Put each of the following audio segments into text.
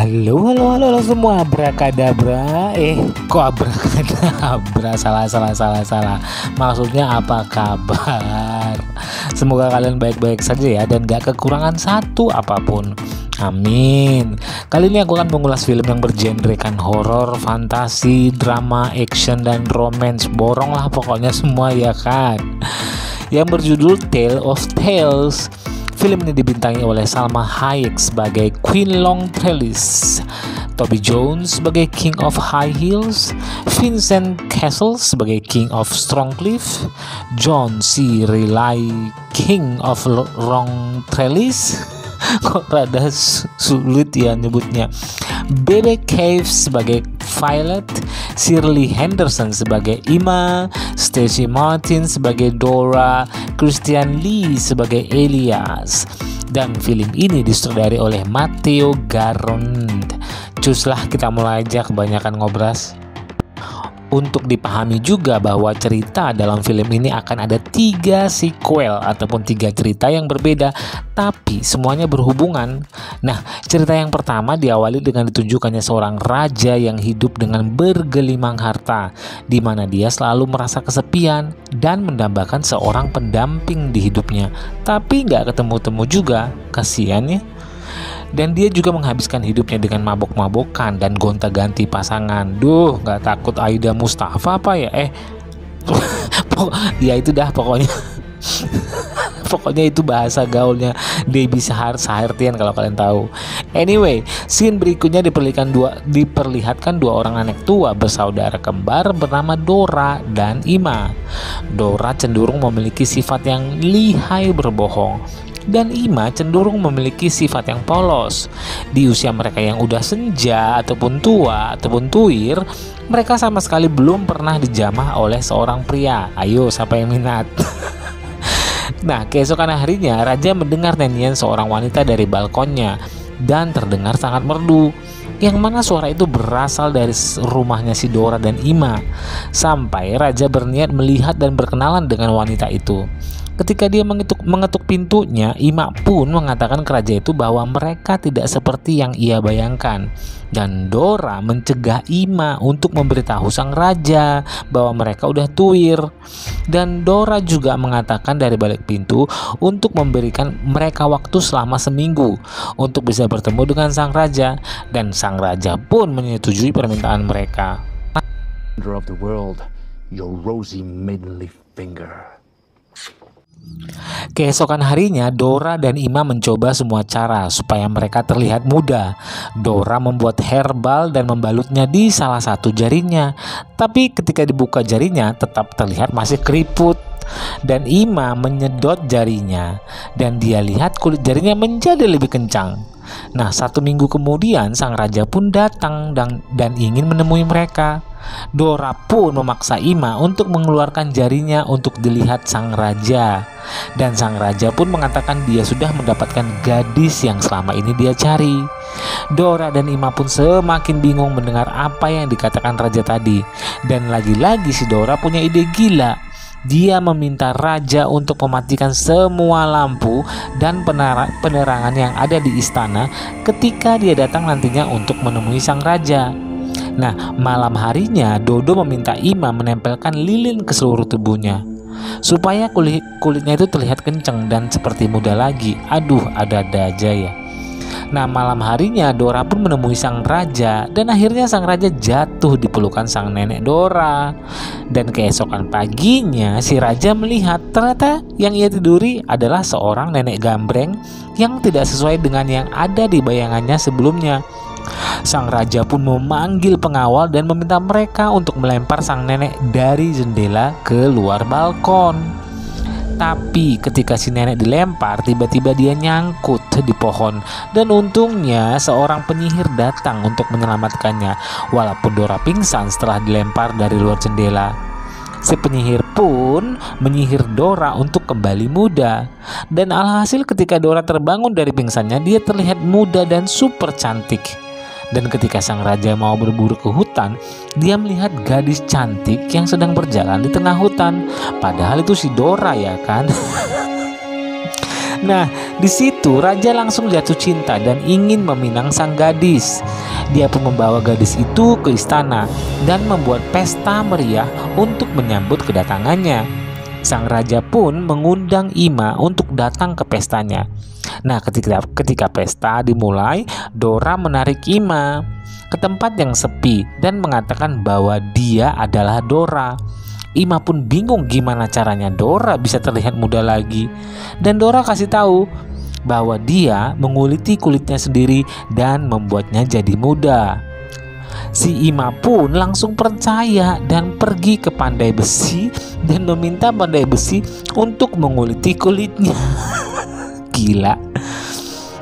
Halo semua, abrakadabra. Kok abrakadabra? Salah. Maksudnya apa kabar? Semoga kalian baik-baik saja ya, dan gak kekurangan satu apapun. Amin. Kali ini aku akan mengulas film yang bergenrekan horor, fantasi, drama, action, dan romance. Borong lah pokoknya semua ya kan. Yang berjudul Tale of Tales. Film ini dibintangi oleh Salma Hayek sebagai Queen Longtrellis, Toby Jones sebagai King of High Heels, Vincent Cassel sebagai King of Strongcliff, John C. Reilly King of Longtrellis, kok rada sulit ya nyebutnya, Bebe Cave sebagai Violet, Shirley Henderson sebagai Ima, Stacey Martin sebagai Dora, Christian Lee sebagai Elias. Dan film ini disutradari oleh Matteo Garrone. Cuslah kita mulai aja, kebanyakan ngobras. Untuk dipahami juga bahwa cerita dalam film ini akan ada 3 sequel ataupun 3 cerita yang berbeda, tapi semuanya berhubungan. Nah, cerita yang pertama diawali dengan ditunjukkannya seorang raja yang hidup dengan bergelimang harta, di mana dia selalu merasa kesepian dan mendambakan seorang pendamping di hidupnya. Tapi nggak ketemu-temu juga, kasihan ya. Dan dia juga menghabiskan hidupnya dengan mabok-mabokan dan gonta-ganti pasangan. Duh, nggak takut Aida Mustafa apa ya? Ya itu dah pokoknya. Pokoknya itu bahasa gaulnya Debbie Sahartian kalau kalian tahu. Anyway, scene berikutnya diperlihatkan dua orang anak tua bersaudara kembar bernama Dora dan Ima. Dora cenderung memiliki sifat yang lihai berbohong, dan Ima cenderung memiliki sifat yang polos. Di usia mereka yang udah senja ataupun tua ataupun tuir, mereka sama sekali belum pernah dijamah oleh seorang pria. Ayo, siapa yang minat? Nah, keesokan harinya raja mendengar nyanyian seorang wanita dari balkonnya dan terdengar sangat merdu, yang mana suara itu berasal dari rumahnya si Dora dan Ima. Sampai raja berniat melihat dan berkenalan dengan wanita itu. Ketika dia mengetuk pintunya, Ima pun mengatakan ke raja itu bahwa mereka tidak seperti yang ia bayangkan. Dan Dora mencegah Ima untuk memberitahu sang raja bahwa mereka udah tuir. Dan Dora juga mengatakan dari balik pintu untuk memberikan mereka waktu selama seminggu untuk bisa bertemu dengan sang raja. Dan sang raja pun menyetujui permintaan mereka. Of the world, your rosy maidenly finger. Keesokan harinya, Dora dan Ima mencoba semua cara supaya mereka terlihat muda. Dora membuat herbal dan membalutnya di salah satu jarinya. Tapi ketika dibuka jarinya, tetap terlihat masih keriput. Dan Ima menyedot jarinya, dan dia lihat kulit jarinya menjadi lebih kencang. Nah, 1 minggu kemudian sang raja pun datang dan ingin menemui mereka. Dora pun memaksa Ima untuk mengeluarkan jarinya untuk dilihat sang raja. Dan sang raja pun mengatakan dia sudah mendapatkan gadis yang selama ini dia cari. Dora dan Ima pun semakin bingung mendengar apa yang dikatakan raja tadi. Dan lagi-lagi si Dora punya ide gila. Dia meminta raja untuk mematikan semua lampu dan penerangan yang ada di istana ketika dia datang nantinya untuk menemui sang raja. Nah, malam harinya Dodo meminta Ima menempelkan lilin ke seluruh tubuhnya supaya kulitnya itu terlihat kencang dan seperti muda lagi. Aduh, ada-ada aja ya. Nah, malam harinya Dora pun menemui sang raja, dan akhirnya sang raja jatuh di pelukan sang nenek Dora. Dan keesokan paginya si raja melihat ternyata yang ia tiduri adalah seorang nenek gambreng yang tidak sesuai dengan yang ada di bayangannya sebelumnya. Sang raja pun memanggil pengawal dan meminta mereka untuk melempar sang nenek dari jendela ke luar balkon. Tapi ketika si nenek dilempar, tiba-tiba dia nyangkut di pohon. Dan untungnya seorang penyihir datang untuk menyelamatkannya, walaupun Dora pingsan setelah dilempar dari luar jendela. Si penyihir pun menyihir Dora untuk kembali muda. Dan alhasil ketika Dora terbangun dari pingsannya, dia terlihat muda dan super cantik. Dan ketika sang raja mau berburu ke hutan, dia melihat gadis cantik yang sedang berjalan di tengah hutan. Padahal itu si Dora ya kan. Nah, di situ raja langsung jatuh cinta dan ingin meminang sang gadis. Dia pun membawa gadis itu ke istana dan membuat pesta meriah untuk menyambut kedatangannya. Sang raja pun mengundang Ima untuk datang ke pestanya. Nah, ketika pesta dimulai, Dora menarik Ima ke tempat yang sepi dan mengatakan bahwa dia adalah Dora. Ima pun bingung gimana caranya Dora bisa terlihat muda lagi. Dan Dora kasih tahu bahwa dia menguliti kulitnya sendiri dan membuatnya jadi muda. Si Ima pun langsung percaya dan pergi ke pandai besi dan meminta pandai besi untuk menguliti kulitnya. Gila.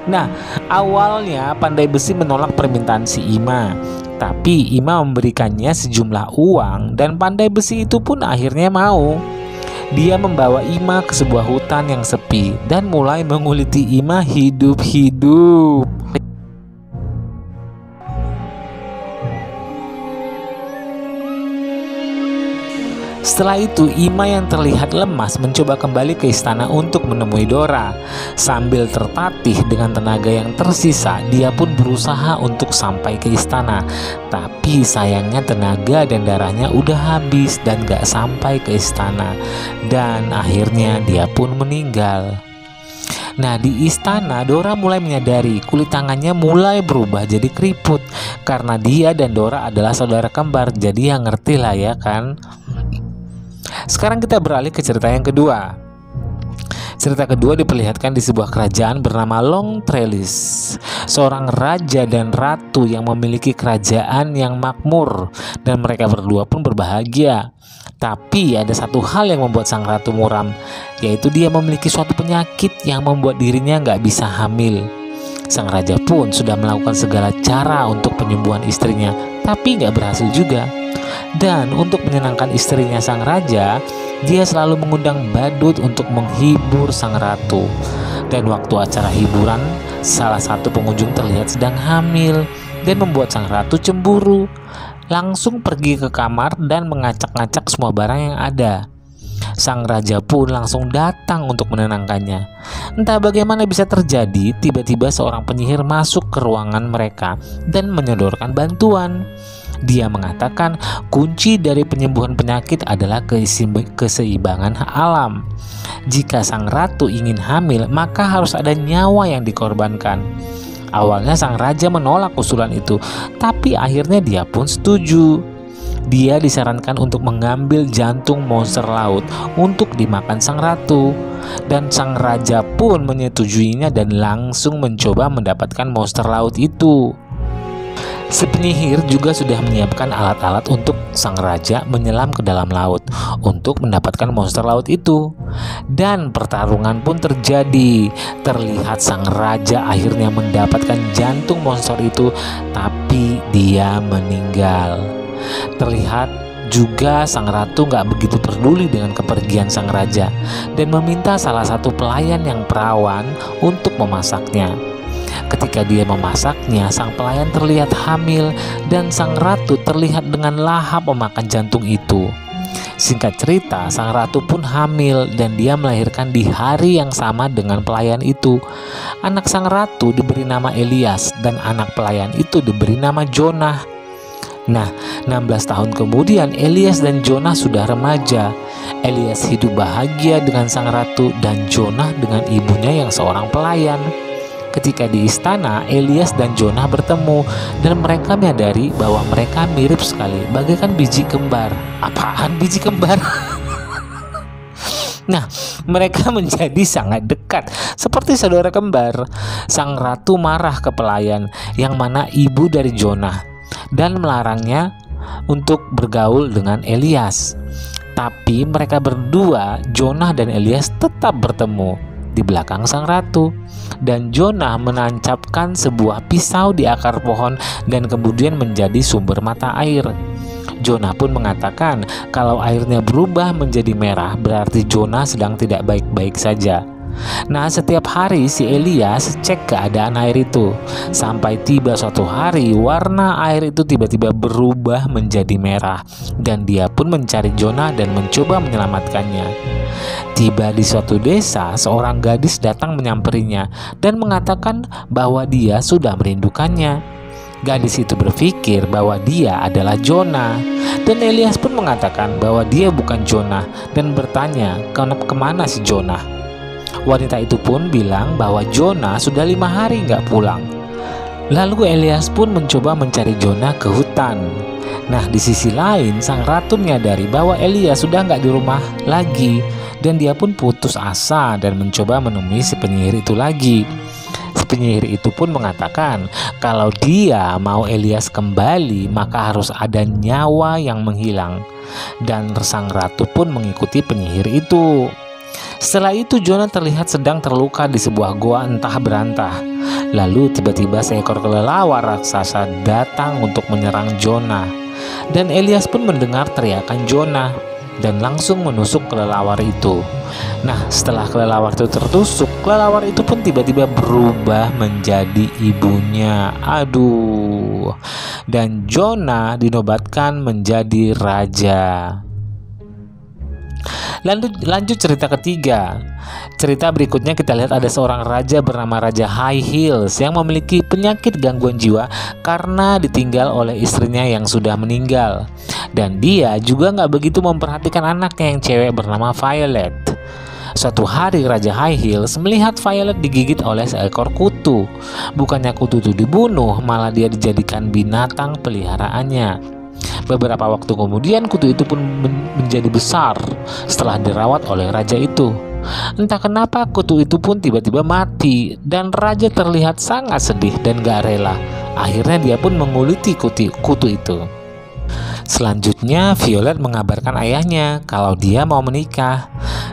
Nah, awalnya pandai besi menolak permintaan si Ima. Tapi Ima memberikannya sejumlah uang dan pandai besi itu pun akhirnya mau. Dia membawa Ima ke sebuah hutan yang sepi dan mulai menguliti Ima hidup-hidup. Setelah itu, Ima yang terlihat lemas mencoba kembali ke istana untuk menemui Dora. Sambil tertatih dengan tenaga yang tersisa, dia pun berusaha untuk sampai ke istana. Tapi sayangnya tenaga dan darahnya udah habis dan gak sampai ke istana. Dan akhirnya dia pun meninggal. Nah, di istana Dora mulai menyadari kulit tangannya mulai berubah jadi keriput. Karena dia dan Dora adalah saudara kembar, jadi ya ngerti lah ya kan. Sekarang kita beralih ke cerita yang kedua. Cerita kedua diperlihatkan di sebuah kerajaan bernama Long Trellis. Seorang raja dan ratu yang memiliki kerajaan yang makmur, dan mereka berdua pun berbahagia. Tapi ada satu hal yang membuat sang ratu muram, yaitu dia memiliki suatu penyakit yang membuat dirinya nggak bisa hamil. Sang raja pun sudah melakukan segala cara untuk penyembuhan istrinya, tapi nggak berhasil juga. Dan untuk menyenangkan istrinya sang raja, dia selalu mengundang badut untuk menghibur sang ratu. Dan waktu acara hiburan, salah satu pengunjung terlihat sedang hamil dan membuat sang ratu cemburu. Langsung pergi ke kamar dan mengacak-ngacak semua barang yang ada. Sang raja pun langsung datang untuk menenangkannya. Entah bagaimana bisa terjadi, tiba-tiba seorang penyihir masuk ke ruangan mereka dan menyodorkan bantuan. Dia mengatakan kunci dari penyembuhan penyakit adalah keseimbangan alam. Jika sang ratu ingin hamil, maka harus ada nyawa yang dikorbankan. Awalnya sang raja menolak usulan itu, tapi akhirnya dia pun setuju. Dia disarankan untuk mengambil jantung monster laut untuk dimakan sang ratu. Dan sang raja pun menyetujuinya dan langsung mencoba mendapatkan monster laut itu. Si penyihir juga sudah menyiapkan alat-alat untuk sang raja menyelam ke dalam laut untuk mendapatkan monster laut itu. Dan pertarungan pun terjadi. Terlihat sang raja akhirnya mendapatkan jantung monster itu, tapi dia meninggal. Terlihat juga sang ratu gak begitu peduli dengan kepergian sang raja dan meminta salah satu pelayan yang perawan untuk memasaknya. Ketika dia memasaknya, sang pelayan terlihat hamil dan sang ratu terlihat dengan lahap memakan jantung itu. Singkat cerita, sang ratu pun hamil dan dia melahirkan di hari yang sama dengan pelayan itu. Anak sang ratu diberi nama Elias dan anak pelayan itu diberi nama Jonah. Nah, 16 tahun kemudian Elias dan Jonah sudah remaja. Elias hidup bahagia dengan sang ratu dan Jonah dengan ibunya yang seorang pelayan. Ketika di istana, Elias dan Jonah bertemu dan mereka menyadari bahwa mereka mirip sekali, bagaikan biji kembar. Apaan biji kembar? Nah, mereka menjadi sangat dekat, seperti saudara kembar. Sang ratu marah ke pelayan, yang mana ibu dari Jonah, dan melarangnya untuk bergaul dengan Elias. Tapi mereka berdua, Jonah dan Elias, tetap bertemu di belakang sang ratu. Dan Jonah menancapkan sebuah pisau di akar pohon dan kemudian menjadi sumber mata air. Jonah pun mengatakan kalau airnya berubah menjadi merah berarti Jonah sedang tidak baik-baik saja. Nah, setiap hari si Elias cek keadaan air itu. Sampai tiba suatu hari, warna air itu tiba-tiba berubah menjadi merah. Dan dia pun mencari Jonah dan mencoba menyelamatkannya. Tiba di suatu desa, seorang gadis datang menyamperinya dan mengatakan bahwa dia sudah merindukannya. Gadis itu berpikir bahwa dia adalah Jonah. Dan Elias pun mengatakan bahwa dia bukan Jonah dan bertanya kemana si Jonah. Wanita itu pun bilang bahwa Jonah sudah 5 hari nggak pulang. Lalu Elias pun mencoba mencari Jonah ke hutan. Nah, di sisi lain sang ratu menyadari bahwa Elias sudah nggak di rumah lagi. Dan dia pun putus asa dan mencoba menemui si penyihir itu lagi. Si penyihir itu pun mengatakan kalau dia mau Elias kembali maka harus ada nyawa yang menghilang. Dan sang ratu pun mengikuti penyihir itu. Setelah itu Jonah terlihat sedang terluka di sebuah goa entah berantah. Lalu tiba-tiba seekor kelelawar raksasa datang untuk menyerang Jonah. Dan Elias pun mendengar teriakan Jonah dan langsung menusuk kelelawar itu. Nah, setelah kelelawar itu tertusuk, kelelawar itu pun tiba-tiba berubah menjadi ibunya. Aduh. Dan Jonah dinobatkan menjadi raja. Lanjut cerita ketiga. Cerita berikutnya kita lihat ada seorang raja bernama Raja High Heels yang memiliki penyakit gangguan jiwa karena ditinggal oleh istrinya yang sudah meninggal. Dan dia juga nggak begitu memperhatikan anaknya yang cewek bernama Violet. Suatu hari Raja High Heels melihat Violet digigit oleh seekor kutu. Bukannya kutu itu dibunuh, malah dia dijadikan binatang peliharaannya. Beberapa waktu kemudian kutu itu pun menjadi besar setelah dirawat oleh raja itu. Entah kenapa kutu itu pun tiba-tiba mati dan raja terlihat sangat sedih dan gak rela. Akhirnya dia pun menguliti kutu itu. Selanjutnya Violet mengabarkan ayahnya kalau dia mau menikah.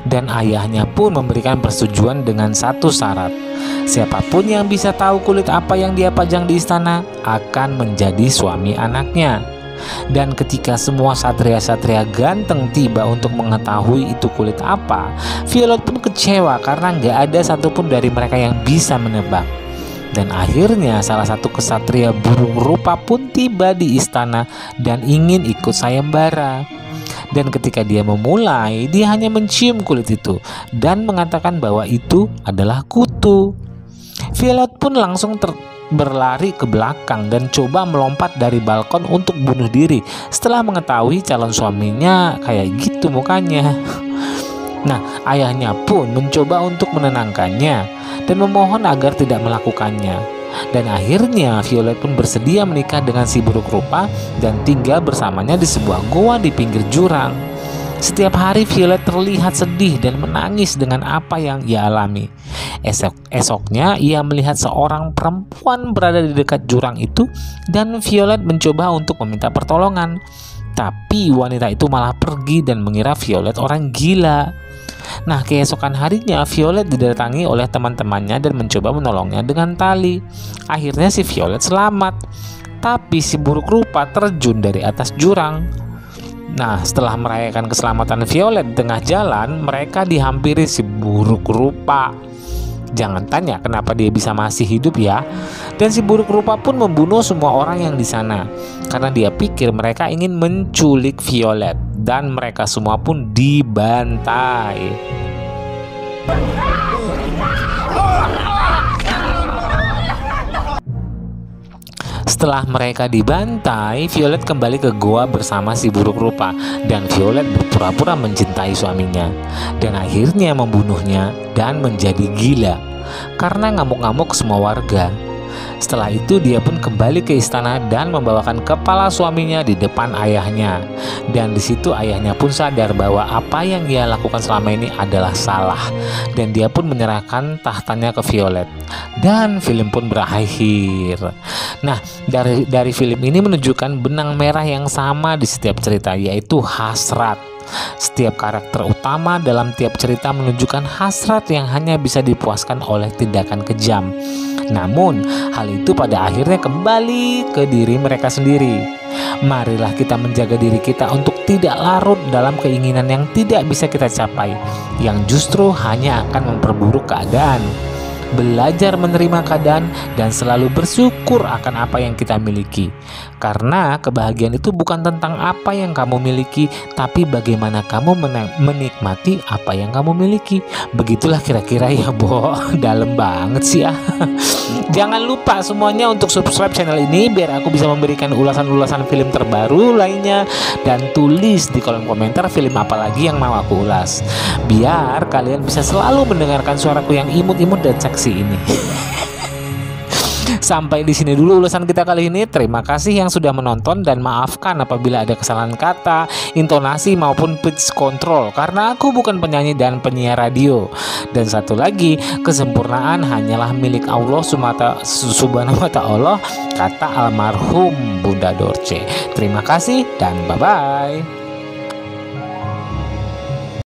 Dan ayahnya pun memberikan persetujuan dengan satu syarat. Siapapun yang bisa tahu kulit apa yang dia pajang di istana akan menjadi suami anaknya. Dan ketika semua satria-satria ganteng tiba untuk mengetahui itu kulit apa, Violet pun kecewa karena nggak ada satupun dari mereka yang bisa menebak. Dan akhirnya salah satu kesatria burung rupa pun tiba di istana dan ingin ikut sayembara. Dan ketika dia memulai, dia hanya mencium kulit itu dan mengatakan bahwa itu adalah kutu. Violet pun langsung berlari ke belakang dan coba melompat dari balkon untuk bunuh diri setelah mengetahui calon suaminya kayak gitu mukanya. Nah, ayahnya pun mencoba untuk menenangkannya dan memohon agar tidak melakukannya. Dan akhirnya Violet pun bersedia menikah dengan si buruk rupa dan tinggal bersamanya di sebuah goa di pinggir jurang. Setiap hari Violet terlihat sedih dan menangis dengan apa yang ia alami. Esoknya ia melihat seorang perempuan berada di dekat jurang itu dan Violet mencoba untuk meminta pertolongan. Tapi wanita itu malah pergi dan mengira Violet orang gila. Nah, keesokan harinya Violet didatangi oleh teman-temannya dan mencoba menolongnya dengan tali. Akhirnya si Violet selamat. Tapi si buruk rupa terjun dari atas jurang. Nah, setelah merayakan keselamatan Violet di tengah jalan, mereka dihampiri si buruk rupa. Jangan tanya kenapa dia bisa masih hidup ya. Dan si buruk rupa pun membunuh semua orang yang di sana karena dia pikir mereka ingin menculik Violet dan mereka semua pun dibantai. Setelah mereka dibantai, Violet kembali ke goa bersama si buruk rupa dan Violet berpura-pura mencintai suaminya dan akhirnya membunuhnya dan menjadi gila karena ngamuk-ngamuk semua warga. Setelah itu dia pun kembali ke istana dan membawakan kepala suaminya di depan ayahnya. Dan di situ ayahnya pun sadar bahwa apa yang ia lakukan selama ini adalah salah. Dan dia pun menyerahkan tahtanya ke Violet. Dan film pun berakhir. Nah, dari film ini menunjukkan benang merah yang sama di setiap cerita, yaitu hasrat. Setiap karakter utama dalam tiap cerita menunjukkan hasrat yang hanya bisa dipuaskan oleh tindakan kejam. Namun, hal itu pada akhirnya kembali ke diri mereka sendiri. Marilah kita menjaga diri kita untuk tidak larut dalam keinginan yang tidak bisa kita capai, yang justru hanya akan memperburuk keadaan. Belajar menerima keadaan dan selalu bersyukur akan apa yang kita miliki. Karena kebahagiaan itu bukan tentang apa yang kamu miliki, tapi bagaimana kamu menikmati apa yang kamu miliki. Begitulah kira-kira ya, Bo. Dalam banget sih ya. Jangan lupa semuanya untuk subscribe channel ini biar aku bisa memberikan ulasan-ulasan film terbaru lainnya, dan tulis di kolom komentar film apa lagi yang mau aku ulas, biar kalian bisa selalu mendengarkan suaraku yang imut-imut dan seksi ini. Sampai di sini dulu ulasan kita kali ini. Terima kasih yang sudah menonton dan maafkan apabila ada kesalahan kata, intonasi maupun pitch control, karena aku bukan penyanyi dan penyiar radio. Dan satu lagi, kesempurnaan hanyalah milik Allah subhanahu wa ta'ala, kata almarhum Bunda Dorce. Terima kasih dan bye-bye.